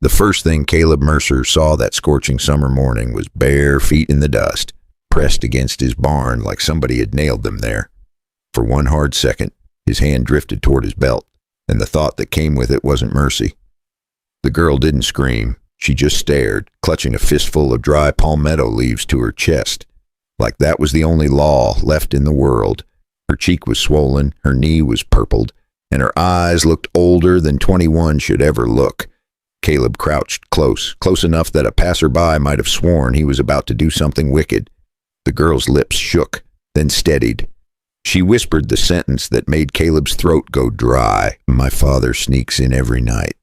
The first thing Caleb Mercer saw that scorching summer morning was bare feet in the dust, pressed against his barn like somebody had nailed them there. For one hard second, his hand drifted toward his belt, and the thought that came with it wasn't mercy. The girl didn't scream. She just stared, clutching a fistful of dry palmetto leaves to her chest, like that was the only law left in the world. Her cheek was swollen, her knee was purpled, and her eyes looked older than 21 should ever look. Caleb crouched close enough that a passerby might have sworn he was about to do something wicked. The girl's lips shook, then steadied. She whispered the sentence that made Caleb's throat go dry. "My father sneaks in every night."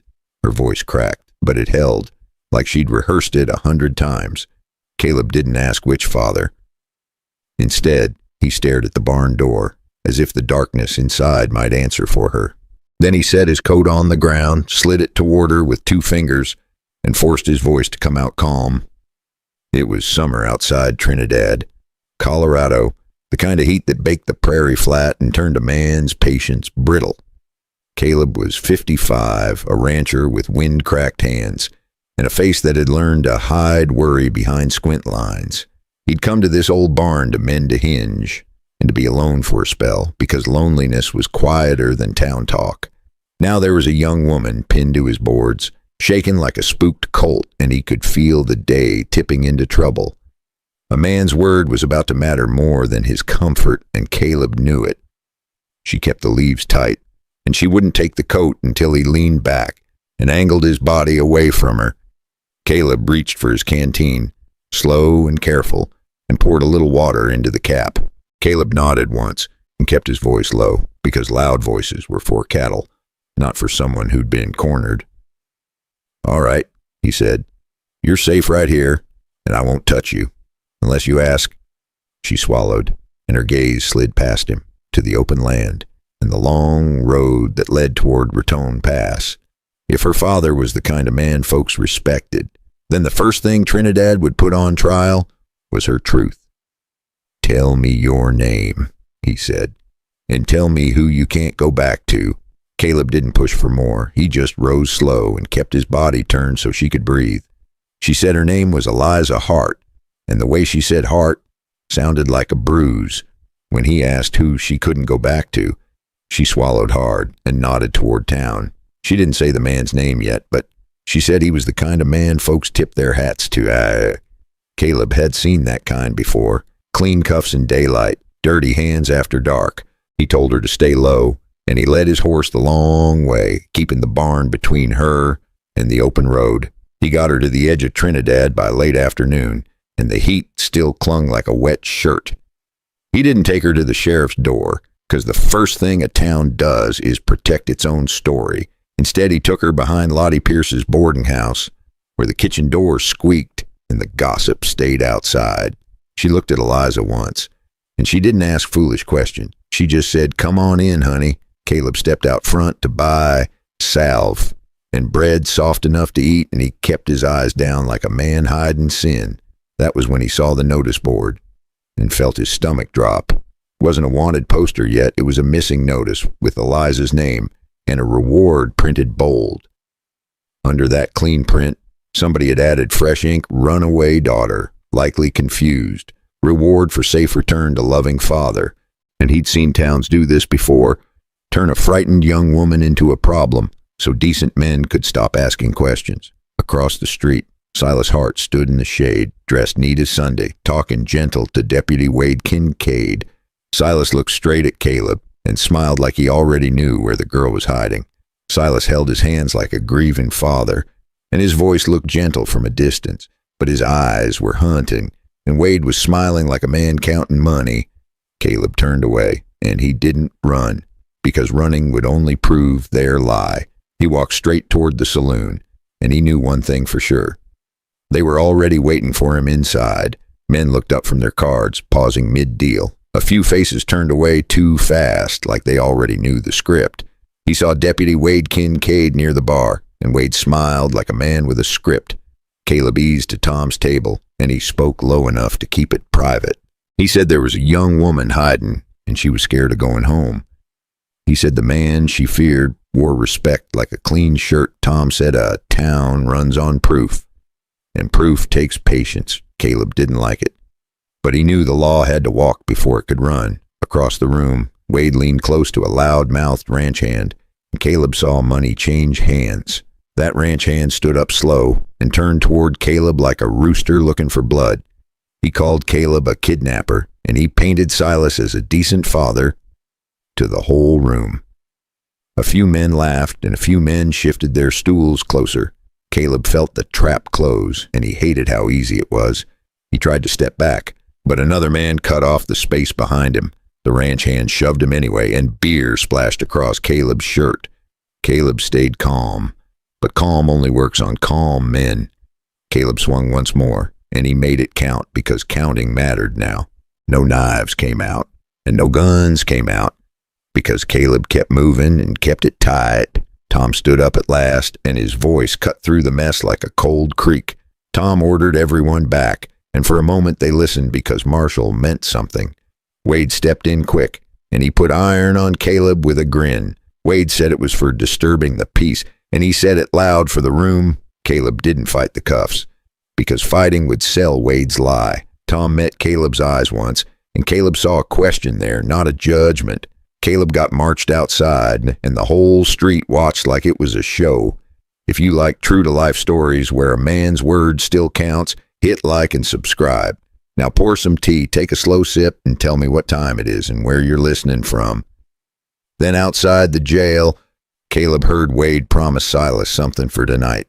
Her voice cracked, but it held, like she'd rehearsed it 100 times. Caleb didn't ask which father. Instead, he stared at the barn door, as if the darkness inside might answer for her. Then he set his coat on the ground, slid it toward her with 2 fingers, and forced his voice to come out calm. It was summer outside Trinidad, Colorado, the kind of heat that baked the prairie flat and turned a man's patience brittle. Caleb was 55, a rancher with wind-cracked hands, and a face that had learned to hide worry behind squint lines. He'd come to this old barn to mend a hinge, and to be alone for a spell, because loneliness was quieter than town talk. Now there was a young woman pinned to his boards, shaken like a spooked colt, and he could feel the day tipping into trouble. A man's word was about to matter more than his comfort, and Caleb knew it. She kept the leaves tight, and she wouldn't take the coat until he leaned back and angled his body away from her. Caleb reached for his canteen, slow and careful, and poured a little water into the cap. Caleb nodded once and kept his voice low, because loud voices were for cattle, not for someone who'd been cornered. "All right," he said. "You're safe right here, and I won't touch you, unless you ask." She swallowed, and her gaze slid past him, to the open land, and the long road that led toward Raton Pass. If her father was the kind of man folks respected, then the first thing Trinidad would put on trial was her truth. "Tell me your name," he said, "and tell me who you can't go back to." Caleb didn't push for more. He just rose slow and kept his body turned so she could breathe. She said her name was Eliza Hart, and the way she said Hart sounded like a bruise. When he asked who she couldn't go back to, she swallowed hard and nodded toward town. She didn't say the man's name yet, but she said he was the kind of man folks tip their hats to. Caleb had seen that kind before. Clean cuffs in daylight, dirty hands after dark. He told her to stay low, and he led his horse the long way, keeping the barn between her and the open road. He got her to the edge of Trinidad by late afternoon, and the heat still clung like a wet shirt. He didn't take her to the sheriff's door, because the first thing a town does is protect its own story. Instead, he took her behind Lottie Pierce's boarding house, where the kitchen door squeaked and the gossip stayed outside. She looked at Eliza once, and she didn't ask foolish questions. She just said, "Come on in, honey." Caleb stepped out front to buy salve and bread soft enough to eat, and he kept his eyes down like a man hiding sin. That was when he saw the notice board and felt his stomach drop. It wasn't a wanted poster yet. It was a missing notice with Eliza's name and a reward printed bold. Under that clean print, somebody had added fresh ink, "Runaway daughter, likely confused, reward for safe return to loving father." And he'd seen towns do this before, turn a frightened young woman into a problem so decent men could stop asking questions. Across the street, Silas Hart stood in the shade, dressed neat as Sunday, talking gentle to Deputy Wade Kincaid. Silas looked straight at Caleb and smiled like he already knew where the girl was hiding. Silas held his hands like a grieving father, and his voice looked gentle from a distance, but his eyes were hunting, and Wade was smiling like a man counting money. Caleb turned away, and he didn't run, because running would only prove their lie. He walked straight toward the saloon, and he knew one thing for sure. They were already waiting for him inside. Men looked up from their cards, pausing mid-deal. A few faces turned away too fast, like they already knew the script. He saw Deputy Wade Kincaid near the bar, and Wade smiled like a man with a script. Caleb eased to Tom's table, and he spoke low enough to keep it private. He said there was a young woman hiding, and she was scared of going home. He said the man she feared wore respect like a clean shirt. Tom said a town runs on proof, and proof takes patience. Caleb didn't like it, but he knew the law had to walk before it could run. Across the room, Wade leaned close to a loud-mouthed ranch hand, and Caleb saw money change hands. That ranch hand stood up slow and turned toward Caleb like a rooster looking for blood. He called Caleb a kidnapper, and he painted Silas as a decent father to the whole room. A few men laughed, and a few men shifted their stools closer. Caleb felt the trap close, and he hated how easy it was. He tried to step back, but another man cut off the space behind him. The ranch hand shoved him anyway, and beer splashed across Caleb's shirt. Caleb stayed calm, but calm only works on calm men. Caleb swung once more, and he made it count because counting mattered now. No knives came out, and no guns came out, because Caleb kept moving and kept it tight. Tom stood up at last, and his voice cut through the mess like a cold creek. Tom ordered everyone back, and for a moment they listened because Marshall meant something. Wade stepped in quick, and he put iron on Caleb with a grin. Wade said it was for disturbing the peace, and he said it loud for the room. Caleb didn't fight the cuffs, because fighting would sell Wade's lie. Tom met Caleb's eyes once, and Caleb saw a question there, not a judgment. Caleb got marched outside, and the whole street watched like it was a show. If you like true-to-life stories where a man's word still counts, hit like and subscribe. Now pour some tea, take a slow sip, and tell me what time it is and where you're listening from. Then outside the jail, Caleb heard Wade promise Silas something for tonight.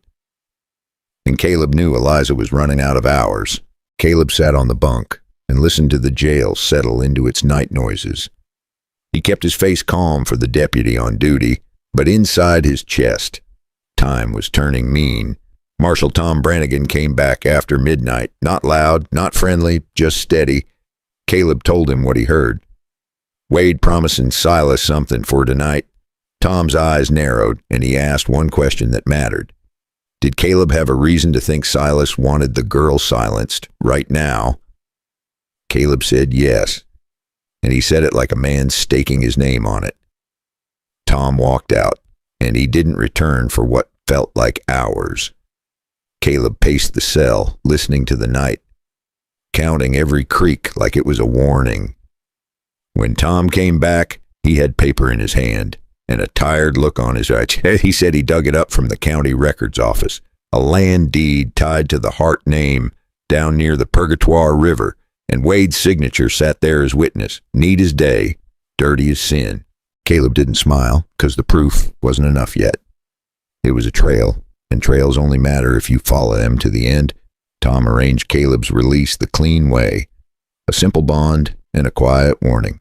And Caleb knew Eliza was running out of hours. Caleb sat on the bunk and listened to the jail settle into its night noises. He kept his face calm for the deputy on duty, but inside his chest, time was turning mean. Marshal Tom Brannigan came back after midnight, not loud, not friendly, just steady. Caleb told him what he heard. Wade promising Silas something for tonight. Tom's eyes narrowed, and he asked one question that mattered. Did Caleb have a reason to think Silas wanted the girl silenced right now? Caleb said yes, and he said it like a man staking his name on it. Tom walked out, and he didn't return for what felt like hours. Caleb paced the cell, listening to the night, counting every creak like it was a warning. When Tom came back, he had paper in his hand and a tired look on his eyes. He said he dug it up from the county records office, a land deed tied to the Hart name down near the Purgatoire River, and Wade's signature sat there as witness, neat as day, dirty as sin. Caleb didn't smile, because the proof wasn't enough yet. It was a trail, and trails only matter if you follow them to the end. Tom arranged Caleb's release the clean way, a simple bond and a quiet warning.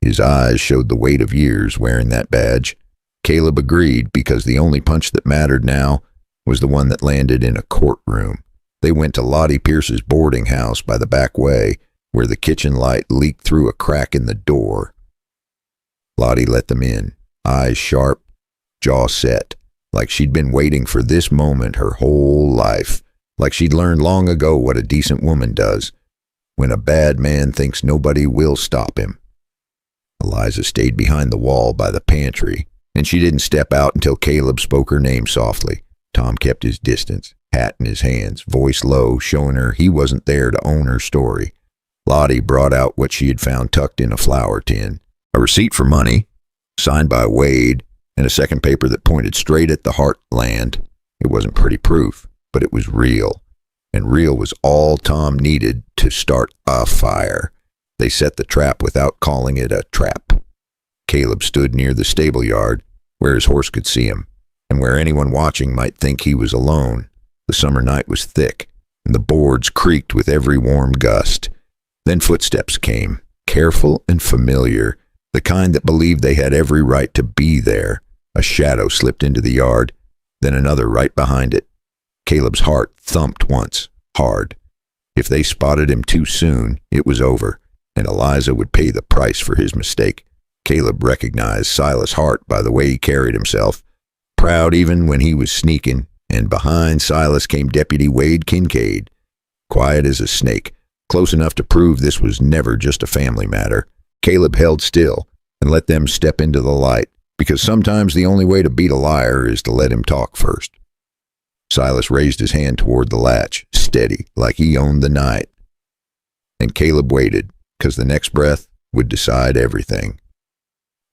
His eyes showed the weight of years wearing that badge. Caleb agreed because the only punch that mattered now was the one that landed in a courtroom. They went to Lottie Pierce's boarding house by the back way, where the kitchen light leaked through a crack in the door. Lottie let them in, eyes sharp, jaw set, like she'd been waiting for this moment her whole life, like she'd learned long ago what a decent woman does, when a bad man thinks nobody will stop him. Eliza stayed behind the wall by the pantry, and she didn't step out until Caleb spoke her name softly. Tom kept his distance, hat in his hands, voice low, showing her he wasn't there to own her story. Lottie brought out what she had found tucked in a flour tin, a receipt for money, signed by Wade, and a second paper that pointed straight at the Hart land. It wasn't pretty proof, but it was real, and real was all Tom needed to start a fire. They set the trap without calling it a trap. Caleb stood near the stable yard, where his horse could see him, and where anyone watching might think he was alone. The summer night was thick, and the boards creaked with every warm gust. Then footsteps came, careful and familiar, the kind that believed they had every right to be there. A shadow slipped into the yard, then another right behind it. Caleb's heart thumped once, hard. If they spotted him too soon, it was over, and Eliza would pay the price for his mistake. Caleb recognized Silas Hart by the way he carried himself, proud even when he was sneaking, and behind Silas came Deputy Wade Kincaid, quiet as a snake, close enough to prove this was never just a family matter. Caleb held still, and let them step into the light, because sometimes the only way to beat a liar is to let him talk first. Silas raised his hand toward the latch, steady, like he owned the night. And Caleb waited, because the next breath would decide everything.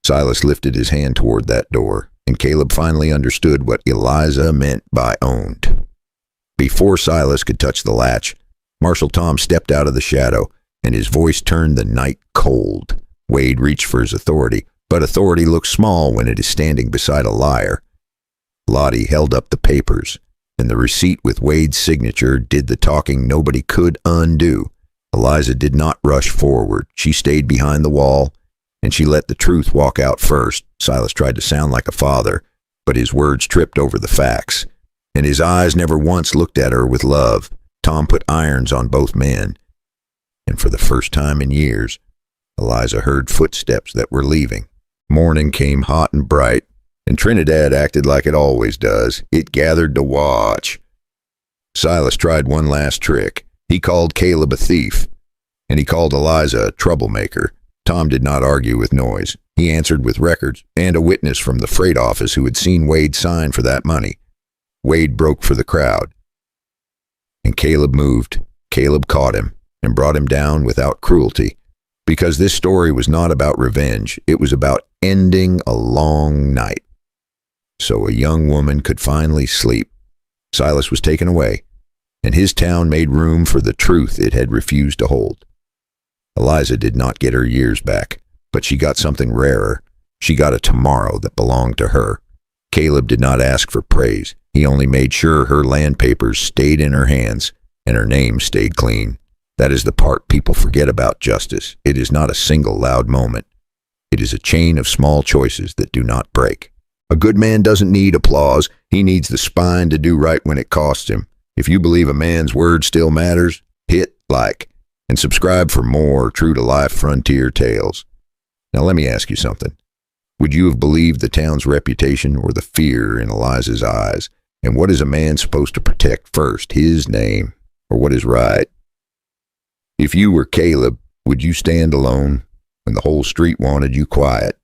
Silas lifted his hand toward that door, and Caleb finally understood what Eliza meant by owned. Before Silas could touch the latch, Marshal Tom stepped out of the shadow, and his voice turned the night cold. Wade reached for his authority, but authority looks small when it is standing beside a liar. Lottie held up the papers, and the receipt with Wade's signature did the talking nobody could undo. Eliza did not rush forward. She stayed behind the wall, and she let the truth walk out first. Silas tried to sound like a father, but his words tripped over the facts, and his eyes never once looked at her with love. Tom put irons on both men, and for the first time in years, Eliza heard footsteps that were leaving. Morning came hot and bright, and Trinidad acted like it always does. It gathered to watch. Silas tried one last trick. He called Caleb a thief, and he called Eliza a troublemaker. Tom did not argue with noise. He answered with records and a witness from the freight office who had seen Wade sign for that money. Wade broke for the crowd, and Caleb moved. Caleb caught him and brought him down without cruelty, because this story was not about revenge. It was about ending a long night, so a young woman could finally sleep. Silas was taken away, and his town made room for the truth it had refused to hold. Eliza did not get her years back, but she got something rarer. She got a tomorrow that belonged to her. Caleb did not ask for praise. He only made sure her land papers stayed in her hands and her name stayed clean. That is the part people forget about justice. It is not a single loud moment. It is a chain of small choices that do not break. A good man doesn't need applause. He needs the spine to do right when it costs him. If you believe a man's word still matters, hit like and subscribe for more true-to-life frontier tales. Now let me ask you something. Would you have believed the town's reputation or the fear in Eliza's eyes? And what is a man supposed to protect first, his name or what is right? If you were Caleb, would you stand alone when the whole street wanted you quiet?